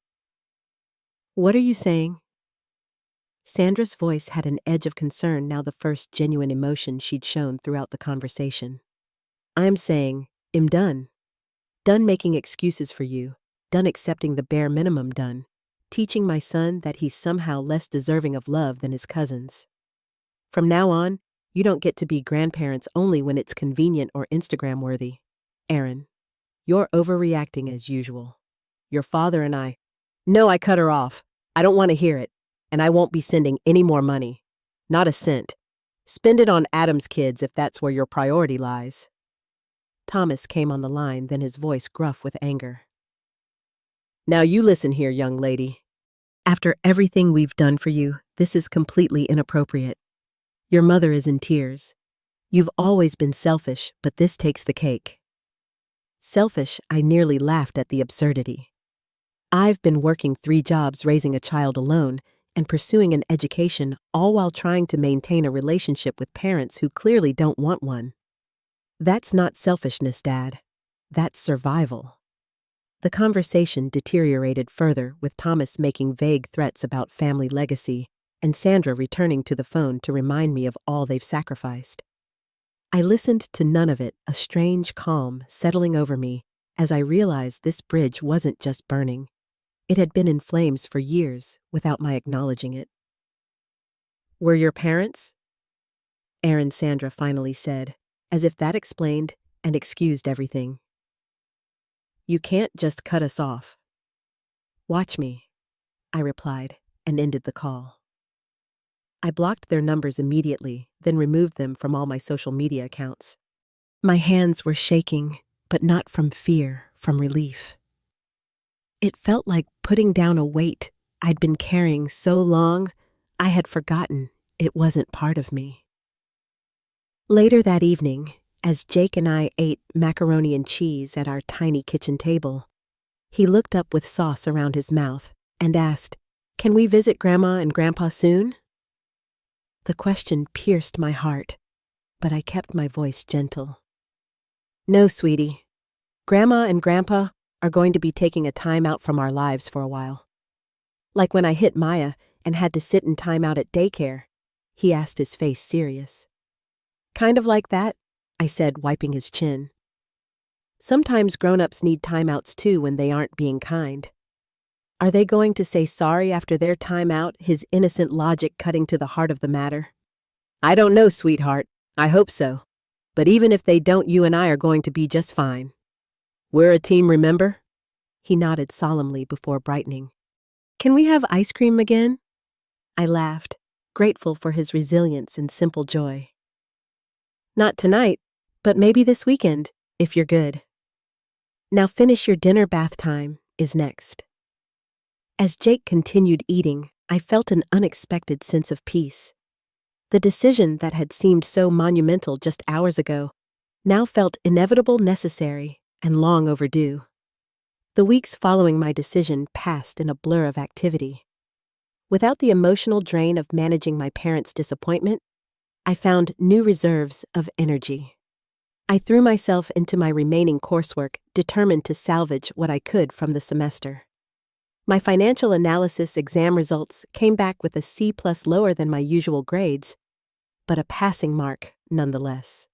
What are you saying? Sandra's voice had an edge of concern, now the first genuine emotion she'd shown throughout the conversation. I'm saying, I'm done. Done making excuses for you, done accepting the bare minimum, done teaching my son that he's somehow less deserving of love than his cousins. From now on, you don't get to be grandparents only when it's convenient or Instagram-worthy. Erin, you're overreacting as usual. Your father and I... No, I cut her off. I don't want to hear it, and I won't be sending any more money. Not a cent. Spend it on Adam's kids if that's where your priority lies. Thomas came on the line, then his voice gruff with anger. Now you listen here, young lady. After everything we've done for you, this is completely inappropriate. Your mother is in tears. You've always been selfish, but this takes the cake. Selfish, I nearly laughed at the absurdity. I've been working 3 jobs, raising a child alone, and pursuing an education, all while trying to maintain a relationship with parents who clearly don't want one. That's not selfishness, Dad. That's survival. The conversation deteriorated further, with Thomas making vague threats about family legacy, and Sandra returning to the phone to remind me of all they've sacrificed. I listened to none of it, a strange calm settling over me as I realized this bridge wasn't just burning. It had been in flames for years without my acknowledging it. "Were your parents?" Erin Sandra finally said, as if that explained and excused everything. "You can't just cut us off." "Watch me," I replied, and ended the call. I blocked their numbers immediately, then removed them from all my social media accounts. My hands were shaking, but not from fear, from relief. It felt like putting down a weight I'd been carrying so long, I had forgotten it wasn't part of me. Later that evening, as Jake and I ate macaroni and cheese at our tiny kitchen table, he looked up with sauce around his mouth and asked, "Can we visit Grandma and Grandpa soon?" The question pierced my heart, but I kept my voice gentle. "No, sweetie. Grandma and Grandpa are going to be taking a time out from our lives for a while. Like when I hit Maya and had to sit in time out at daycare," he asked, his face serious. "Kind of like that," I said, wiping his chin. "Sometimes grown-ups need timeouts too when they aren't being kind." "Are they going to say sorry after their time out?" his innocent logic cutting to the heart of the matter. "I don't know, sweetheart. I hope so. But even if they don't, you and I are going to be just fine. We're a team, remember?" He nodded solemnly before brightening. "Can we have ice cream again?" I laughed, grateful for his resilience and simple joy. "Not tonight, but maybe this weekend, if you're good. Now finish your dinner, bath time is next." As Jake continued eating, I felt an unexpected sense of peace. The decision that had seemed so monumental just hours ago now felt inevitable, necessary, and long overdue. The weeks following my decision passed in a blur of activity. Without the emotional drain of managing my parents' disappointment, I found new reserves of energy. I threw myself into my remaining coursework, determined to salvage what I could from the semester. My financial analysis exam results came back with a C+ lower than my usual grades, but a passing mark nonetheless.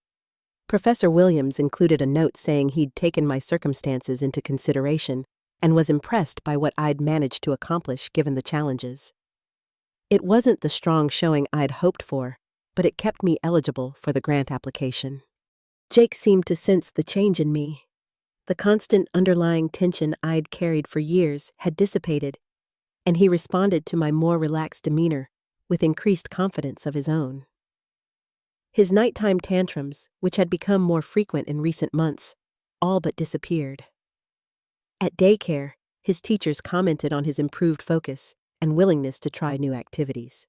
Professor Williams included a note saying he'd taken my circumstances into consideration and was impressed by what I'd managed to accomplish given the challenges. It wasn't the strong showing I'd hoped for, but it kept me eligible for the grant application. Jake seemed to sense the change in me. The constant underlying tension I'd carried for years had dissipated, and he responded to my more relaxed demeanor with increased confidence of his own. His nighttime tantrums, which had become more frequent in recent months, all but disappeared. At daycare, his teachers commented on his improved focus and willingness to try new activities.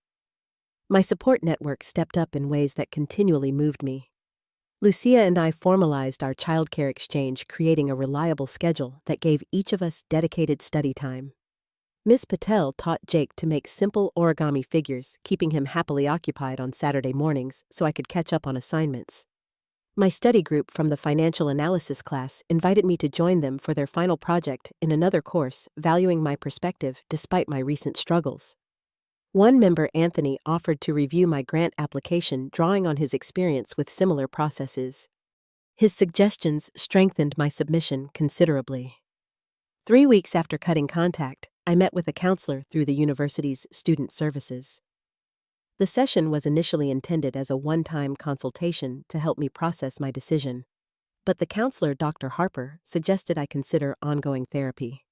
My support network stepped up in ways that continually moved me. Lucia and I formalized our childcare exchange, creating a reliable schedule that gave each of us dedicated study time. Miss Patel taught Jake to make simple origami figures, keeping him happily occupied on Saturday mornings so I could catch up on assignments. My study group from the financial analysis class invited me to join them for their final project in another course, valuing my perspective despite my recent struggles. One member, Anthony, offered to review my grant application, drawing on his experience with similar processes. His suggestions strengthened my submission considerably. 3 weeks after cutting contact, I met with a counselor through the university's student services. The session was initially intended as a one-time consultation to help me process my decision, but the counselor, Dr. Harper, suggested I consider ongoing therapy.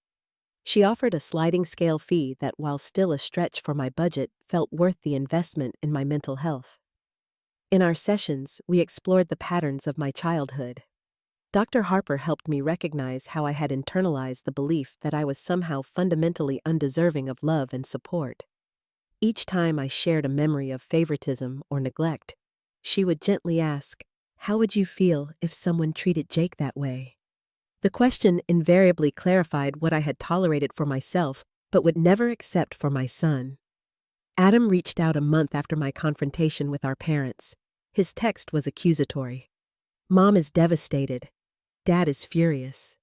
She offered a sliding scale fee that, while still a stretch for my budget, felt worth the investment in my mental health. In our sessions, we explored the patterns of my childhood. Dr. Harper helped me recognize how I had internalized the belief that I was somehow fundamentally undeserving of love and support. Each time I shared a memory of favoritism or neglect, she would gently ask, "How would you feel if someone treated Jake that way?" The question invariably clarified what I had tolerated for myself, but would never accept for my son. Adam reached out a month after my confrontation with our parents. His text was accusatory. "Mom is devastated. Dad is furious."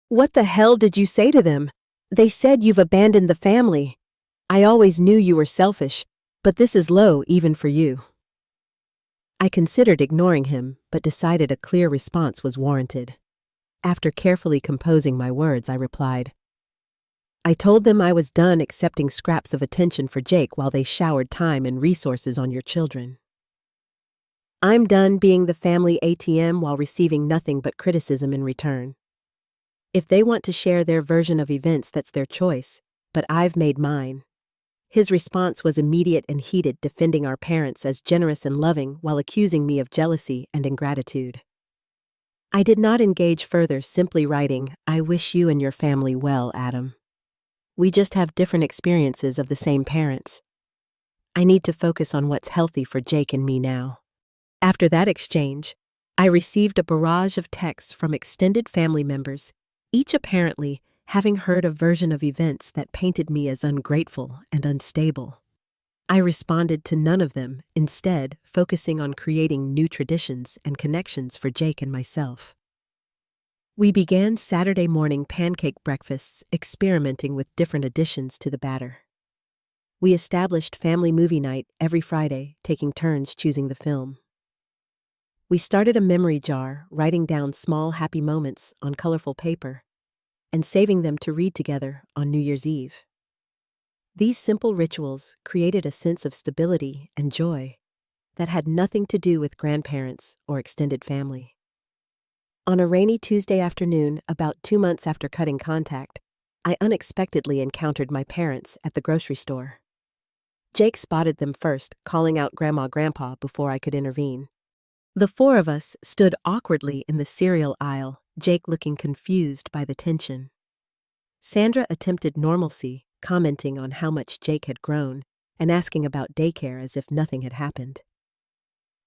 "What the hell did you say to them? They said you've abandoned the family. I always knew you were selfish. But this is low even for you. I considered ignoring him, but decided a clear response was warranted. After carefully composing my words, I replied, I told them I was done accepting scraps of attention for Jake while they showered time and resources on your children. I'm done being the family ATM while receiving nothing but criticism in return. If they want to share their version of events, that's their choice, but I've made mine. His response was immediate and heated, defending our parents as generous and loving while accusing me of jealousy and ingratitude. I did not engage further, simply writing, I wish you and your family well, Adam. We just have different experiences of the same parents. I need to focus on what's healthy for Jake and me now. After that exchange, I received a barrage of texts from extended family members, each apparently having heard a version of events that painted me as ungrateful and unstable. I responded to none of them, instead focusing on creating new traditions and connections for Jake and myself. We began Saturday morning pancake breakfasts, experimenting with different additions to the batter. We established family movie night every Friday, taking turns choosing the film. We started a memory jar, writing down small happy moments on colorful paper and saving them to read together on New Year's Eve. These simple rituals created a sense of stability and joy that had nothing to do with grandparents or extended family. On a rainy Tuesday afternoon, about 2 months after cutting contact, I unexpectedly encountered my parents at the grocery store. Jake spotted them first, calling out Grandma, before I could intervene. The four of us stood awkwardly in the cereal aisle, Jake looking confused by the tension. Sandra attempted normalcy, commenting on how much Jake had grown and asking about daycare as if nothing had happened.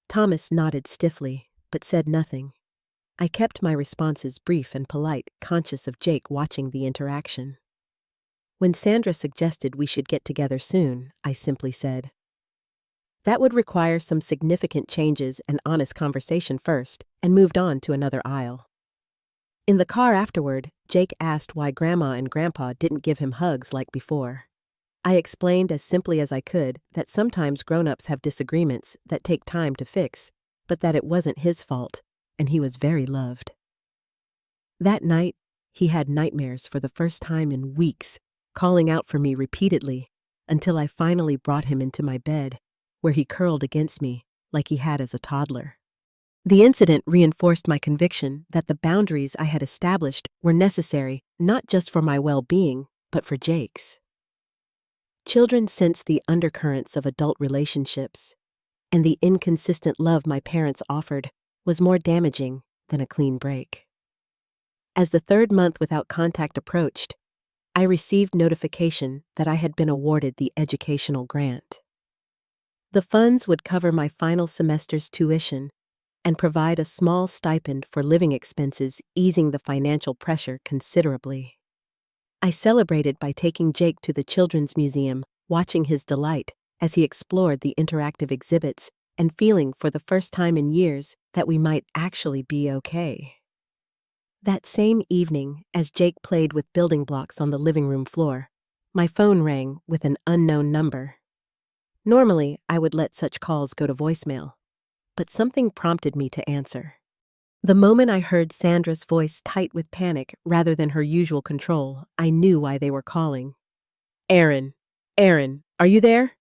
Thomas nodded stiffly, but said nothing. I kept my responses brief and polite, conscious of Jake watching the interaction. When Sandra suggested we should get together soon, I simply said, that would require some significant changes and honest conversation first, and moved on to another aisle. In the car afterward, Jake asked why Grandma and Grandpa didn't give him hugs like before. I explained as simply as I could that sometimes grown-ups have disagreements that take time to fix, but that it wasn't his fault, and he was very loved. That night, he had nightmares for the first time in weeks, calling out for me repeatedly, until I finally brought him into my bed, where he curled against me like he had as a toddler. The incident reinforced my conviction that the boundaries I had established were necessary not just for my well-being, but for Jake's. Children sense the undercurrents of adult relationships, and the inconsistent love my parents offered was more damaging than a clean break. As the 3rd month without contact approached, I received notification that I had been awarded the educational grant. The funds would cover my final semester's tuition and provide a small stipend for living expenses, easing the financial pressure considerably. I celebrated by taking Jake to the Children's Museum, watching his delight as he explored the interactive exhibits and feeling for the first time in years that we might actually be okay. That same evening, as Jake played with building blocks on the living room floor, my phone rang with an unknown number. Normally, I would let such calls go to voicemail, but something prompted me to answer. The moment I heard Sandra's voice tight with panic rather than her usual control, I knew why they were calling. Erin, are you there?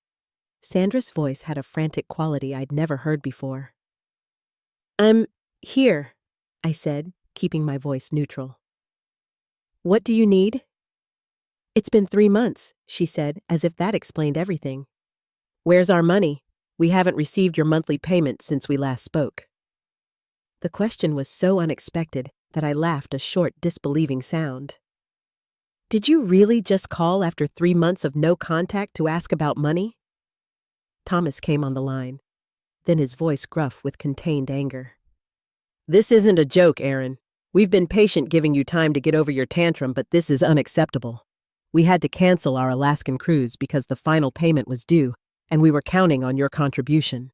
Sandra's voice had a frantic quality I'd never heard before. I'm here, I said, keeping my voice neutral. What do you need? It's been 3 months, she said, as if that explained everything. Where's our money? We haven't received your monthly payment since we last spoke. The question was so unexpected that I laughed a short, disbelieving sound. Did you really just call after 3 months of no contact to ask about money? Thomas came on the line, then his voice gruff with contained anger. This isn't a joke, Erin. We've been patient giving you time to get over your tantrum, but this is unacceptable. We had to cancel our Alaskan cruise because the final payment was due, and we were counting on your contribution.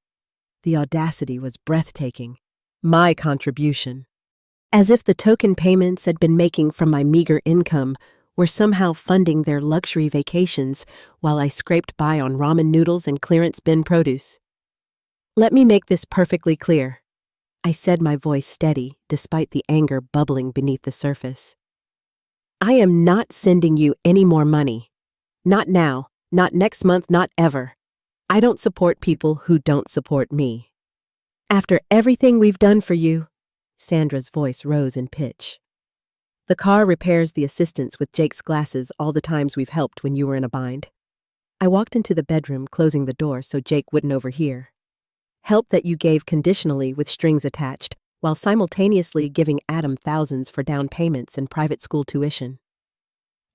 The audacity was breathtaking. My contribution. As if the token payments I'd been making from my meager income were somehow funding their luxury vacations while I scraped by on ramen noodles and clearance bin produce. Let me make this perfectly clear, I said, my voice steady despite the anger bubbling beneath the surface. I am not sending you any more money. Not now, not next month, not ever. I don't support people who don't support me. After everything we've done for you, Sandra's voice rose in pitch. The car repairs, the assistance with Jake's glasses, all the times we've helped when you were in a bind. I walked into the bedroom, closing the door so Jake wouldn't overhear. Help that you gave conditionally with strings attached, while simultaneously giving Adam thousands for down payments and private school tuition.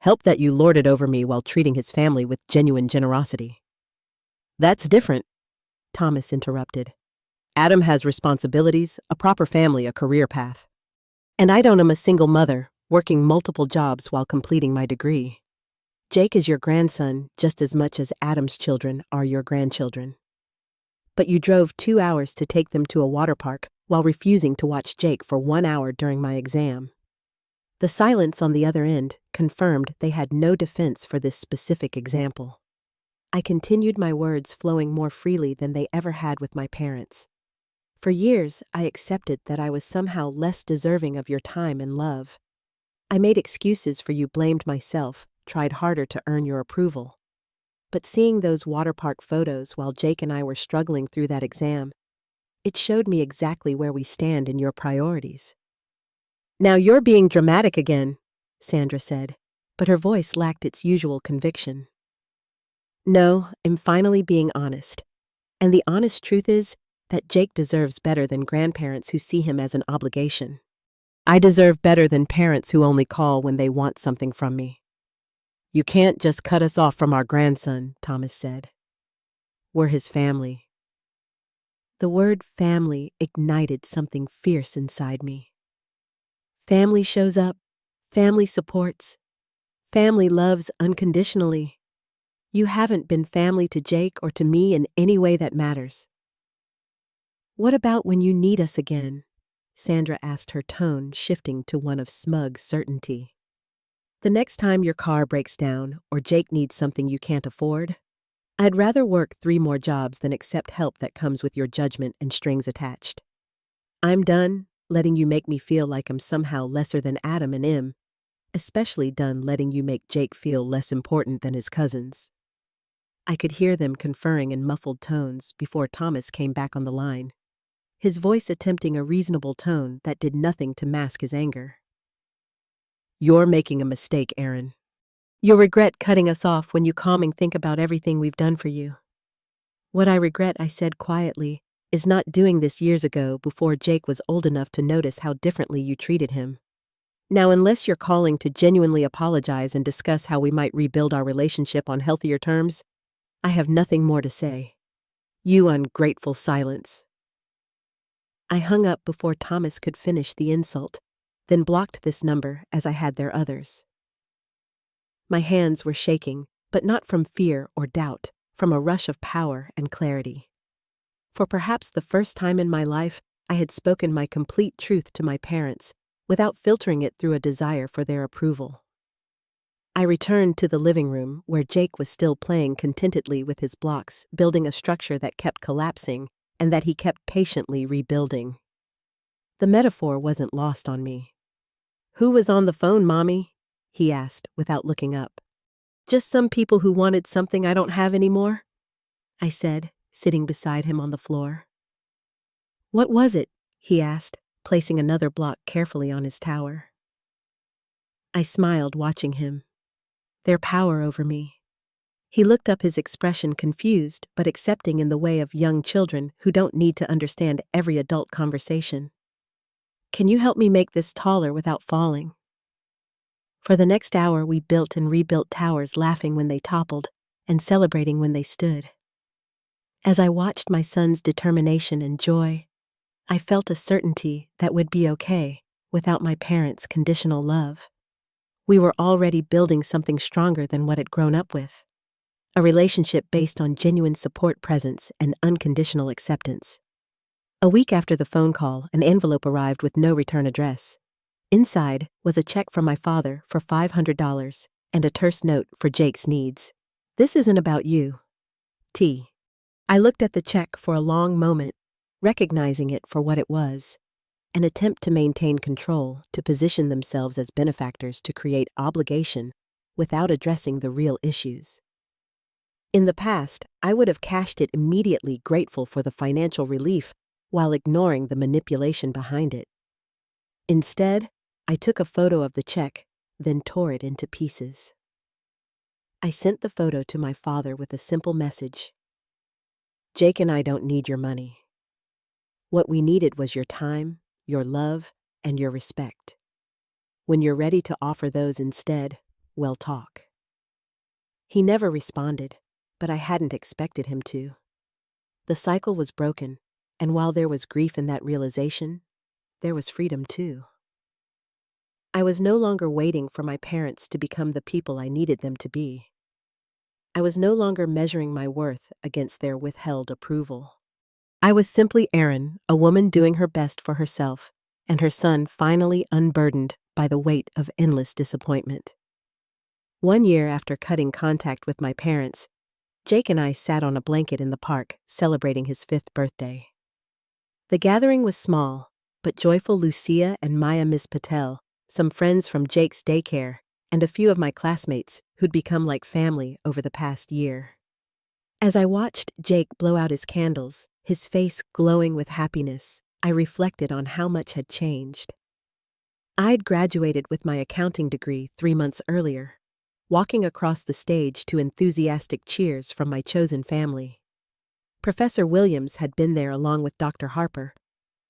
Help that you lorded over me while treating his family with genuine generosity. That's different, Thomas interrupted. Adam has responsibilities, a proper family, a career path. And I don't am a single mother, working multiple jobs while completing my degree. Jake is your grandson just as much as Adam's children are your grandchildren. But you drove 2 hours to take them to a water park while refusing to watch Jake for 1 hour during my exam. The silence on the other end confirmed they had no defense for this specific example. I continued, my words flowing more freely than they ever had with my parents. For years, I accepted that I was somehow less deserving of your time and love. I made excuses for you, blamed myself, tried harder to earn your approval. But seeing those water park photos while Jake and I were struggling through that exam, it showed me exactly where we stand in your priorities. Now you're being dramatic again, Sandra said, but her voice lacked its usual conviction. No, I'm finally being honest. And the honest truth is that Jake deserves better than grandparents who see him as an obligation. I deserve better than parents who only call when they want something from me. You can't just cut us off from our grandson, Thomas said. We're his family. The word family ignited something fierce inside me. Family shows up, family supports, family loves unconditionally. You haven't been family to Jake or to me in any way that matters. What about when you need us again? Sandra asked, her tone shifting to one of smug certainty. The next time your car breaks down or Jake needs something you can't afford? I'd rather work 3 more jobs than accept help that comes with your judgment and strings attached. I'm done letting you make me feel like I'm somehow lesser than Adam and Em, especially done letting you make Jake feel less important than his cousins. I could hear them conferring in muffled tones before Thomas came back on the line, his voice attempting a reasonable tone that did nothing to mask his anger. You're making a mistake, Erin. You'll regret cutting us off when you calm and think about everything we've done for you. What I regret, I said quietly, is not doing this years ago before Jake was old enough to notice how differently you treated him. Now, unless you're calling to genuinely apologize and discuss how we might rebuild our relationship on healthier terms, I have nothing more to say. You ungrateful silence. I hung up before Thomas could finish the insult, then blocked this number as I had their others. My hands were shaking, but not from fear or doubt, from a rush of power and clarity. For perhaps the first time in my life, I had spoken my complete truth to my parents, without filtering it through a desire for their approval. I returned to the living room where Jake was still playing contentedly with his blocks, building a structure that kept collapsing and that he kept patiently rebuilding. The metaphor wasn't lost on me. Who was on the phone, Mommy? He asked without looking up. Just some people who wanted something I don't have anymore, I said, sitting beside him on the floor. What was it? He asked, placing another block carefully on his tower. I smiled, watching him. Their power over me. He looked up, his expression confused but accepting in the way of young children who don't need to understand every adult conversation. Can you help me make this taller without falling? For the next hour, we built and rebuilt towers, laughing when they toppled and celebrating when they stood. As I watched my son's determination and joy, I felt a certainty that would be okay without my parents' conditional love. We were already building something stronger than what had grown up with. A relationship based on genuine support, presence, and unconditional acceptance. A week after the phone call, an envelope arrived with no return address. Inside was a check from my father for $500 and a terse note for Jake's needs. "This isn't about you. T." I looked at the check for a long moment, recognizing it for what it was: an attempt to maintain control, to position themselves as benefactors, to create obligation without addressing the real issues. In the past, I would have cashed it immediately, grateful for the financial relief while ignoring the manipulation behind it. Instead, I took a photo of the check, then tore it into pieces. I sent the photo to my father with a simple message: "Jake and I don't need your money. What we needed was your time, your love, and your respect. When you're ready to offer those instead, we'll talk." He never responded, but I hadn't expected him to. The cycle was broken, and while there was grief in that realization, there was freedom too. I was no longer waiting for my parents to become the people I needed them to be. I was no longer measuring my worth against their withheld approval. I was simply Erin, a woman doing her best for herself, and her son finally unburdened by the weight of endless disappointment. 1 year after cutting contact with my parents, Jake and I sat on a blanket in the park, celebrating his 5th birthday. The gathering was small, but joyful. Lucia and Maya, Miss Patel, some friends from Jake's daycare, and a few of my classmates who'd become like family over the past year. As I watched Jake blow out his candles, his face glowing with happiness, I reflected on how much had changed. I'd graduated with my accounting degree 3 months earlier, walking across the stage to enthusiastic cheers from my chosen family. Professor Williams had been there along with Dr. Harper,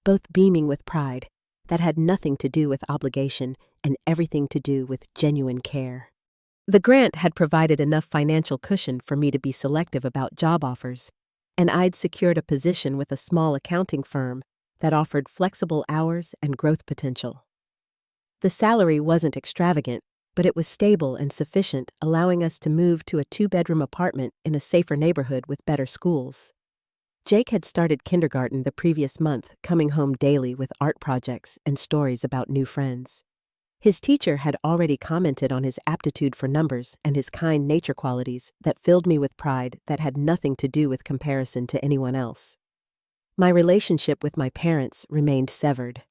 both beaming with pride that had nothing to do with obligation and everything to do with genuine care. The grant had provided enough financial cushion for me to be selective about job offers, and I'd secured a position with a small accounting firm that offered flexible hours and growth potential. The salary wasn't extravagant, but it was stable and sufficient, allowing us to move to a 2-bedroom apartment in a safer neighborhood with better schools. Jake had started kindergarten the previous month, coming home daily with art projects and stories about new friends. His teacher had already commented on his aptitude for numbers and his kind nature qualities that filled me with pride that had nothing to do with comparison to anyone else. My relationship with my parents remained severed.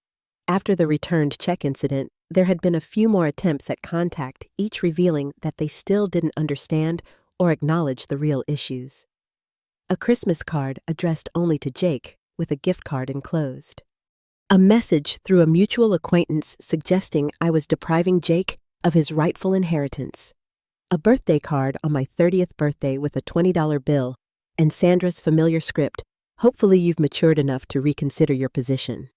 After the returned check incident, there had been a few more attempts at contact, each revealing that they still didn't understand or acknowledge the real issues. A Christmas card addressed only to Jake, with a gift card enclosed. A message through a mutual acquaintance suggesting I was depriving Jake of his rightful inheritance. A birthday card on my 30th birthday with a $20 bill, and Sandra's familiar script: "Hopefully you've matured enough to reconsider your position."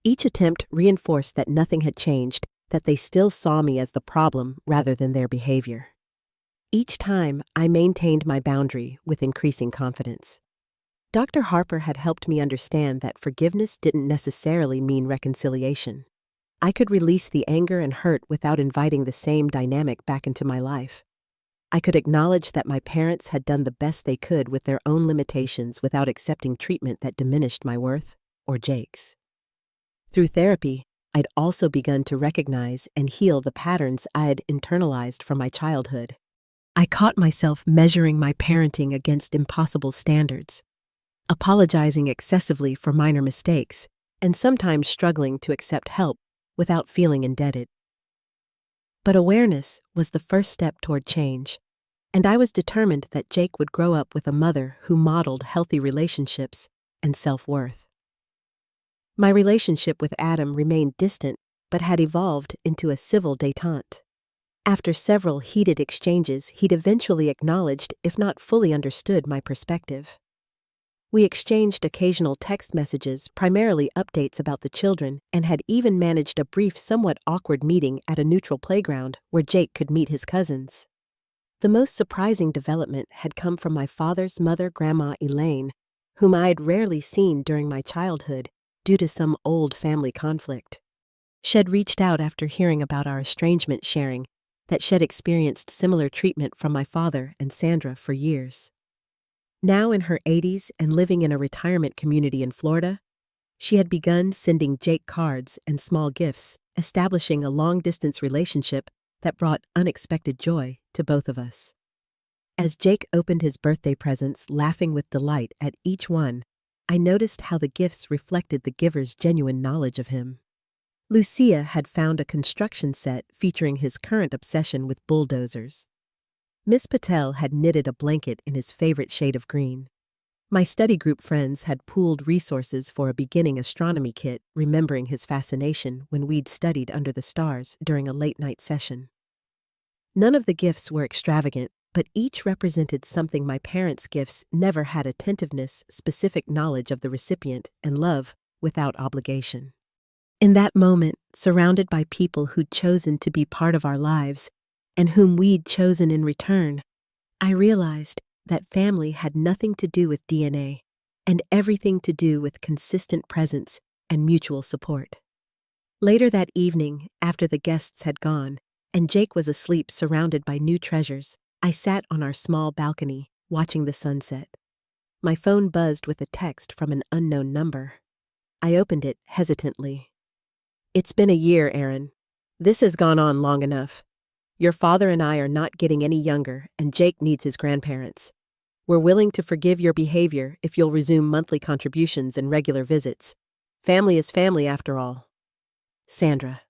Each attempt reinforced that nothing had changed, that they still saw me as the problem rather than their behavior. Each time, I maintained my boundary with increasing confidence. Dr. Harper had helped me understand that forgiveness didn't necessarily mean reconciliation. I could release the anger and hurt without inviting the same dynamic back into my life. I could acknowledge that my parents had done the best they could with their own limitations without accepting treatment that diminished my worth or Jake's. Through therapy, I'd also begun to recognize and heal the patterns I had internalized from my childhood. I caught myself measuring my parenting against impossible standards, apologizing excessively for minor mistakes, and sometimes struggling to accept help without feeling indebted. But awareness was the first step toward change, and I was determined that Jake would grow up with a mother who modeled healthy relationships and self-worth. My relationship with Adam remained distant, but had evolved into a civil détente. After several heated exchanges, he'd eventually acknowledged, if not fully understood, my perspective. We exchanged occasional text messages, primarily updates about the children, and had even managed a brief, somewhat awkward meeting at a neutral playground where Jake could meet his cousins. The most surprising development had come from my father's mother, Grandma Elaine, whom I had rarely seen during my childhood due to some old family conflict. She'd reached out after hearing about our estrangement, sharing that she'd experienced similar treatment from my father and Sandra for years. Now in her 80s and living in a retirement community in Florida, she had begun sending Jake cards and small gifts establishing a long-distance relationship that brought unexpected joy to both of us. As Jake opened his birthday presents, laughing with delight at each one, I noticed how the gifts reflected the giver's genuine knowledge of him. Lucia had found a construction set featuring his current obsession with bulldozers. Miss Patel had knitted a blanket in his favorite shade of green. My study group friends had pooled resources for a beginning astronomy kit, remembering his fascination when we'd studied under the stars during a late-night session. None of the gifts were extravagant, but each represented something my parents' gifts never had: attentiveness, specific knowledge of the recipient, and love without obligation. In that moment, surrounded by people who'd chosen to be part of our lives and whom we'd chosen in return, I realized that family had nothing to do with DNA and everything to do with consistent presence and mutual support. Later that evening, after the guests had gone and Jake was asleep surrounded by new treasures, I sat on our small balcony watching the sunset. My phone buzzed with a text from an unknown number. I opened it hesitantly. "It's been a year, Erin. This has gone on long enough. Your father and I are not getting any younger, and Jake needs his grandparents. We're willing to forgive your behavior if you'll resume monthly contributions and regular visits. Family is family after all. Sandra."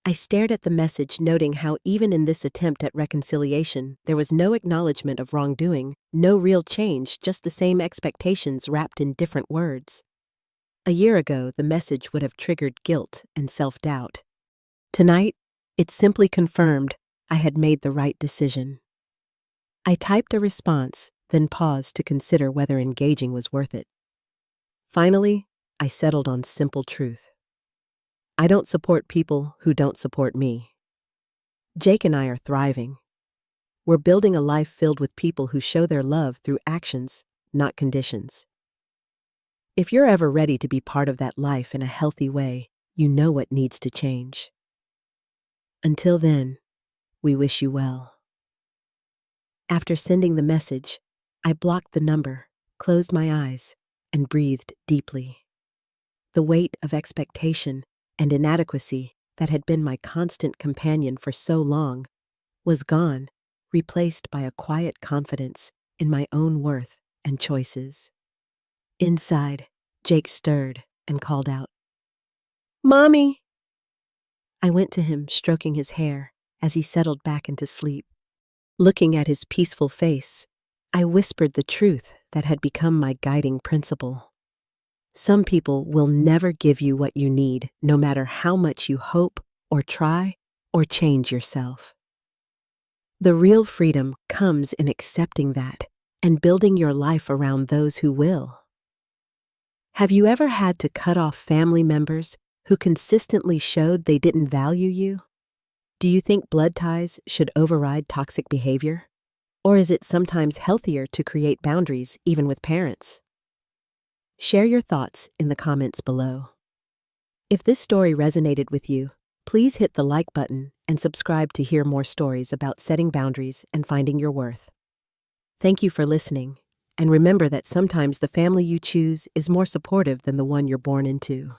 I stared at the message, noting how even in this attempt at reconciliation, there was no acknowledgement of wrongdoing, no real change, just the same expectations wrapped in different words. A year ago, the message would have triggered guilt and self-doubt. Tonight, it simply confirmed I had made the right decision. I typed a response, then paused to consider whether engaging was worth it. Finally, I settled on simple truth. I don't support people who don't support me. Jake and I are thriving. We're building a life filled with people who show their love through actions, not conditions. If you're ever ready to be part of that life in a healthy way, you know what needs to change. Until then, we wish you well. After sending the message, I blocked the number, closed my eyes, and breathed deeply. The weight of expectation and inadequacy that had been my constant companion for so long was gone, replaced by a quiet confidence in my own worth and choices. Inside, Jake stirred and called out, "Mommy!" I went to him, stroking his hair as he settled back into sleep. Looking at his peaceful face, I whispered the truth that had become my guiding principle. Some people will never give you what you need, no matter how much you hope or try or change yourself. The real freedom comes in accepting that and building your life around those who will. Have you ever had to cut off family members who consistently showed they didn't value you? Do you think blood ties should override toxic behavior? Or is it sometimes healthier to create boundaries even with parents? Share your thoughts in the comments below. If this story resonated with you, please hit the like button and subscribe to hear more stories about setting boundaries and finding your worth. Thank you for listening, and remember that sometimes the family you choose is more supportive than the one you're born into.